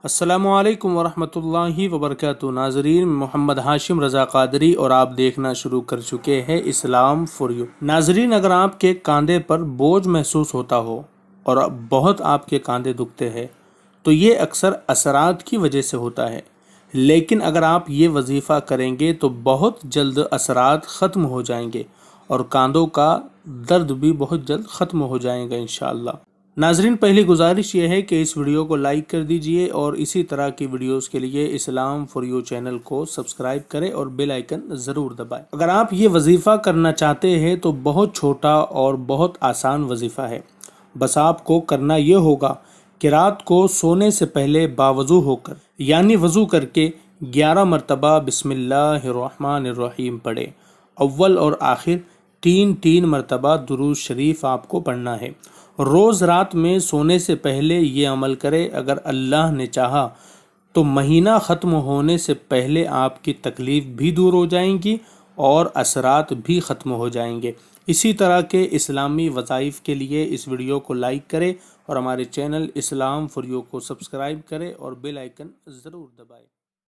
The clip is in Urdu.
السلام علیکم ورحمۃ اللہ وبرکاتہ۔ ناظرین، محمد ہاشم رضا قادری اور آپ دیکھنا شروع کر چکے ہیں اسلام فور یو۔ ناظرین، اگر آپ کے کاندھے پر بوجھ محسوس ہوتا ہو اور بہت آپ کے کاندھے دکھتے ہیں تو یہ اکثر اثرات کی وجہ سے ہوتا ہے، لیکن اگر آپ یہ وظیفہ کریں گے تو بہت جلد اثرات ختم ہو جائیں گے اور کاندھوں کا درد بھی بہت جلد ختم ہو جائے گا انشاءاللہ۔ ناظرین، پہلی گزارش یہ ہے کہ اس ویڈیو کو لائک کر دیجئے اور اسی طرح کی ویڈیوز کے لیے اسلام فور یو چینل کو سبسکرائب کریں اور بیل آئیکن ضرور دبائیں۔ اگر آپ یہ وظیفہ کرنا چاہتے ہیں تو بہت چھوٹا اور بہت آسان وظیفہ ہے۔ بس آپ کو کرنا یہ ہوگا کہ رات کو سونے سے پہلے باوضو ہو کر یعنی وضو کر کے 11 مرتبہ بسم اللہ الرحمن الرحیم پڑھیں۔ اول اور آخر 3 مرتبہ درود شریف آپ کو پڑھنا ہے۔ روز رات میں سونے سے پہلے یہ عمل کرے۔ اگر اللہ نے چاہا تو مہینہ ختم ہونے سے پہلے آپ کی تکلیف بھی دور ہو جائیں گی اور اثرات بھی ختم ہو جائیں گے۔ اسی طرح کے اسلامی وظائف کے لیے اس ویڈیو کو لائک کرے اور ہمارے چینل اسلام فور یو کو سبسکرائب کرے اور بیل آئیکن ضرور دبائے۔